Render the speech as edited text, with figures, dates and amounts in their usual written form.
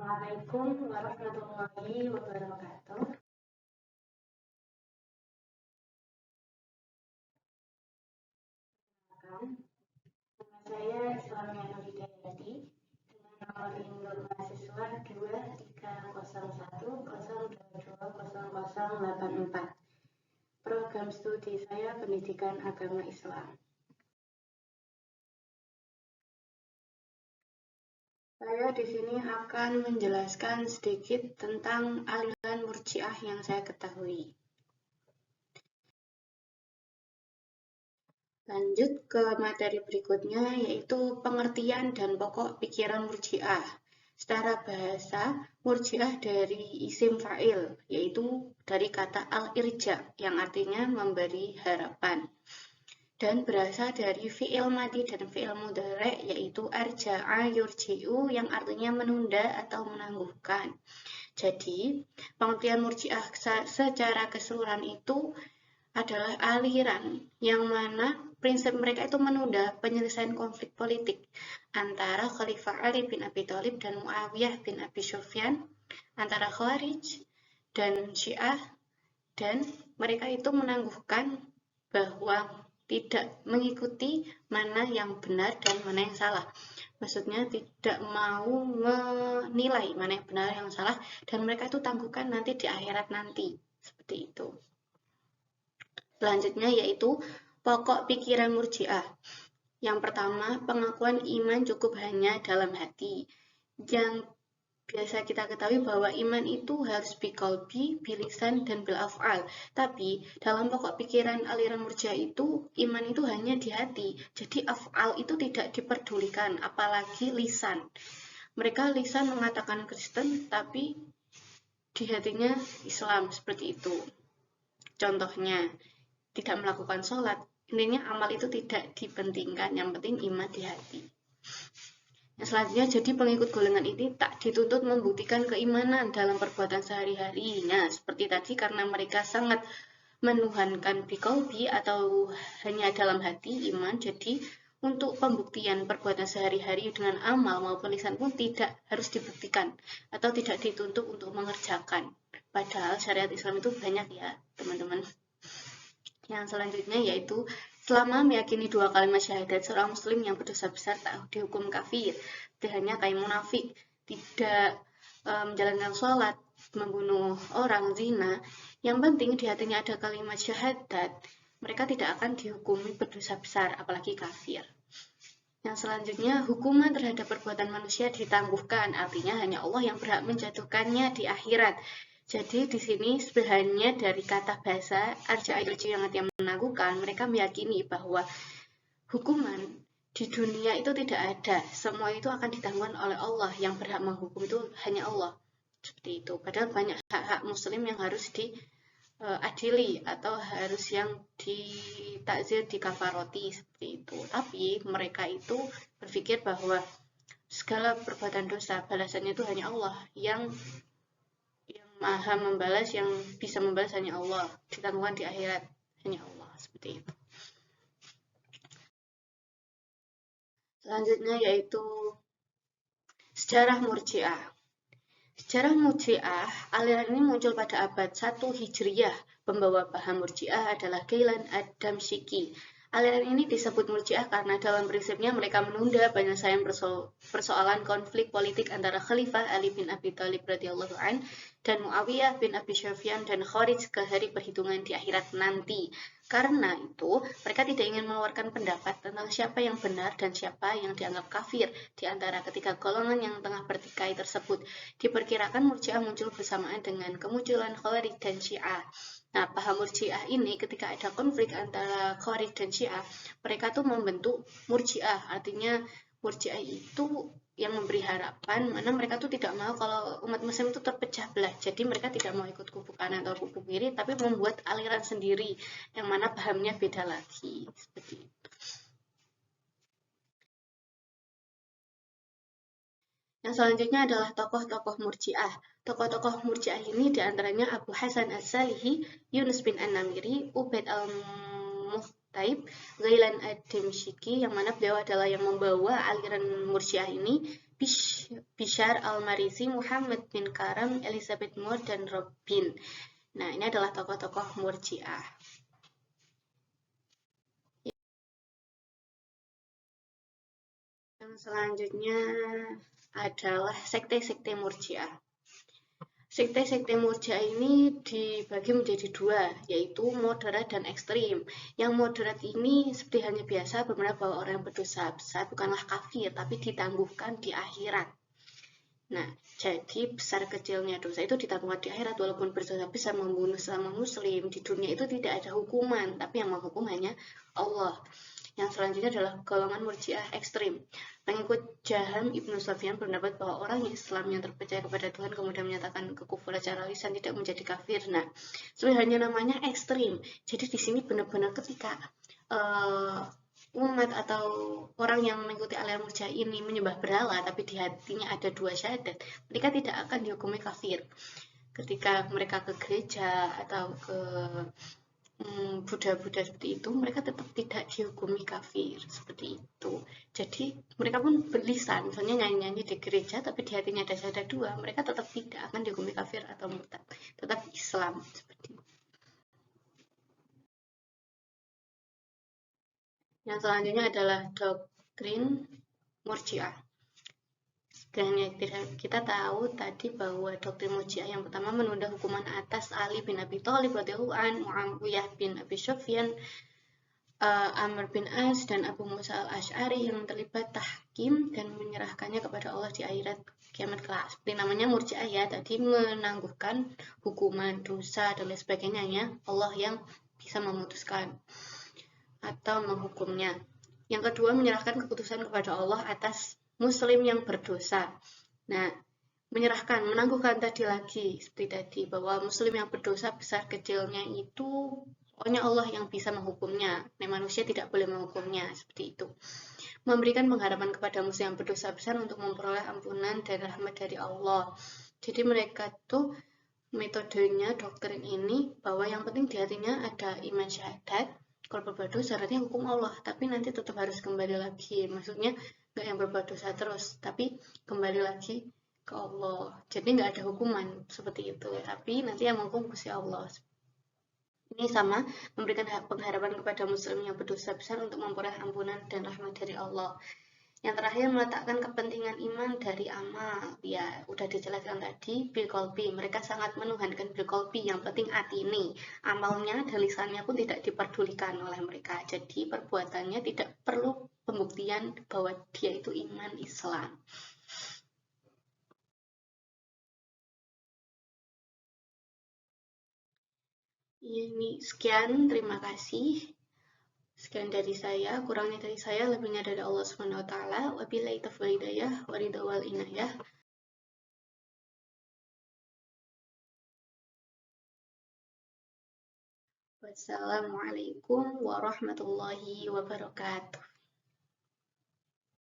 Assalamualaikum warahmatullahi wabarakatuh. Nama saya Islamia Nurhidayati dengan nomor induk mahasiswa 23010220084. Program studi saya Pendidikan Agama Islam. Saya di sini akan menjelaskan sedikit tentang aliran Murji'ah yang saya ketahui. Lanjut ke materi berikutnya, yaitu pengertian dan pokok pikiran Murji'ah. Secara bahasa, Murji'ah dari isim fa'il, yaitu dari kata al-irja, yang artinya memberi harapan. Dan berasal dari fi'il madi dan fi'il mudhari', yaitu arja'a yurji'u, yang artinya menunda atau menangguhkan. Jadi, pengertian Murji'ah secara keseluruhan itu adalah aliran yang mana prinsip mereka itu menunda penyelesaian konflik politik antara Khalifah Ali bin Abi Thalib dan Muawiyah bin Abi Sufyan, antara Khawarij dan Syiah, dan mereka itu menangguhkan bahwa tidak mengikuti mana yang benar dan mana yang salah. Maksudnya tidak mau menilai mana yang benar yang salah, dan mereka itu tangguhkan nanti di akhirat nanti. Seperti itu. Selanjutnya yaitu pokok pikiran Murji'ah. Yang pertama, pengakuan iman cukup hanya dalam hati. Yang biasa kita ketahui bahwa iman itu harus biqalbi, bilisan, dan bilaf'al. Tapi dalam pokok pikiran aliran Murji'ah itu, iman itu hanya di hati. Jadi af'al itu tidak diperdulikan, apalagi lisan. Mereka lisan mengatakan Kristen, tapi di hatinya Islam, seperti itu. Contohnya, tidak melakukan sholat, intinya amal itu tidak dipentingkan, yang penting iman di hati. Yang selanjutnya, jadi pengikut golongan ini tak dituntut membuktikan keimanan dalam perbuatan sehari-hari. Nah, seperti tadi, karena mereka sangat menuhankan biqalbi atau hanya dalam hati iman, jadi untuk pembuktian perbuatan sehari-hari dengan amal maupun lisan pun tidak harus dibuktikan atau tidak dituntut untuk mengerjakan. Padahal syariat Islam itu banyak ya, teman-teman. Yang selanjutnya yaitu selama meyakini dua kalimat syahadat, seorang muslim yang berdosa besar tak dihukum kafir. Tidak hanya kayak munafik, tidak menjalankan sholat, membunuh orang, zina. Yang penting di hatinya ada kalimat syahadat, mereka tidak akan dihukumi berdosa besar, apalagi kafir. Yang selanjutnya, hukuman terhadap perbuatan manusia ditangguhkan, artinya hanya Allah yang berhak menjatuhkannya di akhirat. Jadi di sini sebenarnya dari kata bahasa arja'a yurji yang artinya menangguhkan, mereka meyakini bahwa hukuman di dunia itu tidak ada, semua itu akan ditanggung oleh Allah, yang berhak menghukum itu hanya Allah. Seperti itu. Padahal banyak hak-hak muslim yang harus diadili atau harus yang ditakzir, dikafaroti, seperti itu. Tapi mereka itu berpikir bahwa segala perbuatan dosa balasannya itu hanya Allah, yang maha membalas, yang bisa membalas hanya Allah, ditanggungkan di akhirat hanya Allah, seperti itu. Selanjutnya yaitu sejarah Murji'ah. Sejarah Murji'ah, aliran ini muncul pada abad 1 Hijriyah. Pembawa paham Murji'ah adalah Ghailan ad-Damsyiki. Aliran ini disebut Murji'ah karena dalam prinsipnya mereka menunda penyelesaian persoalan konflik politik antara Khalifah Ali bin Abi Thalib radhiyallahu an dan Muawiyah bin Abi Sufyan dan Khawarij ke hari perhitungan di akhirat nanti. Karena itu, mereka tidak ingin mengeluarkan pendapat tentang siapa yang benar dan siapa yang dianggap kafir di antara ketiga golongan yang tengah bertikai tersebut. Diperkirakan Murji'ah muncul bersamaan dengan kemunculan Khawarij dan Syiah. Nah, paham Murji'ah ini ketika ada konflik antara Khawarij dan Syiah, mereka tuh membentuk Murji'ah. Artinya Murji'ah itu yang memberi harapan, mana mereka tuh tidak mau kalau umat muslim itu terpecah belah. Jadi mereka tidak mau ikut kubu kanan atau kubu kiri, tapi membuat aliran sendiri yang mana pahamnya beda lagi. Seperti itu. Yang selanjutnya adalah tokoh-tokoh Murji'ah. Tokoh-tokoh Murji'ah ini diantaranya Abu Hasan As-Salihi, Yunus bin An-Namiri, Ubaid al-Muhtari, Taib Ghailan ad-Dimsyqi, yang mana beliau adalah yang membawa aliran Murji'ah ini, Bishar al-Marisi, Muhammad bin Karam, Elizabeth Moore, dan Robin. Nah, ini adalah tokoh-tokoh Murji'ah. Yang selanjutnya adalah sekte-sekte Murji'ah. Sekte-sekte Murji'ah ini dibagi menjadi dua, yaitu moderat dan ekstrim. Yang moderat ini seperti halnya biasa beberapa orang yang berdosa besar bukanlah kafir, tapi ditangguhkan di akhirat. Nah, jadi besar kecilnya dosa itu ditangguhkan di akhirat, walaupun berdosa besar membunuh sesama muslim, di dunia itu tidak ada hukuman, tapi yang menghukum hanya Allah. Yang selanjutnya adalah golongan Murji'ah ekstrim. Pengikut Jaham Ibnu Sufyan berpendapat bahwa orang Islam yang terpercaya kepada Tuhan kemudian menyatakan kekufuran secara lisan tidak menjadi kafir. Nah, sebenarnya namanya ekstrim. Jadi di sini benar-benar ketika umat atau orang yang mengikuti aliran Murji'ah ini menyembah berhala tapi di hatinya ada dua syahadat, mereka tidak akan dihukumi kafir. Ketika mereka ke gereja atau ke Buddha-Buddha seperti itu, mereka tetap tidak dihukumi kafir seperti itu. Jadi mereka pun berlisan, misalnya nyanyi-nyanyi di gereja tapi di hatinya ada syahadat dua, mereka tetap tidak akan dihukumi kafir atau murtad, tetap Islam seperti itu. Yang selanjutnya adalah doktrin Murji'ah. Dan kita tahu tadi bahwa doktrin Murji'ah yang pertama menunda hukuman atas Ali bin Abi Thalib radhiyallahu anhu, Muawiyah bin Abi Sufyan, Amr bin As, dan Abu Musa al-Ash'ari yang terlibat tahkim dan menyerahkannya kepada Allah di akhirat kiamat kelak. Seperti namanya Murji'ah ya, tadi menangguhkan hukuman dosa dan lain sebagainya, ya Allah yang bisa memutuskan atau menghukumnya. Yang kedua, menyerahkan keputusan kepada Allah atas muslim yang berdosa. Nah, menyerahkan, menangguhkan tadi lagi, seperti tadi, bahwa muslim yang berdosa besar kecilnya itu pokoknya Allah yang bisa menghukumnya. Nah, manusia tidak boleh menghukumnya, seperti itu. Memberikan pengharapan kepada muslim yang berdosa besar untuk memperoleh ampunan dan rahmat dari Allah. Jadi mereka tuh metodenya doktrin ini bahwa yang penting di hatinya ada iman syahadat, kalau berbuat dosa syaratnya hukum Allah, tapi nanti tetap harus kembali lagi. Maksudnya nggak yang berbuat dosa terus, tapi kembali lagi ke Allah. Jadi nggak ada hukuman seperti itu, tapi nanti yang menghukum Gusti Allah. Ini sama memberikan pengharapan kepada muslim yang berdosa besar untuk memperoleh ampunan dan rahmat dari Allah. Yang terakhir, meletakkan kepentingan iman dari amal. Ya, udah dijelaskan tadi, bilkolbi. Mereka sangat menuhankan bilkolbi, yang penting hati ini. Amalnya dan lisannya pun tidak diperdulikan oleh mereka. Jadi perbuatannya tidak perlu pembuktian bahwa dia itu iman Islam. Ini sekian, terima kasih. Sekian dari saya, kurangnya dari saya, lebihnya dari Allah Subhanahu wa taala. Wabillahi taufiq wal hidayah, waridha wal inayah. Wassalamualaikum warahmatullahi wabarakatuh.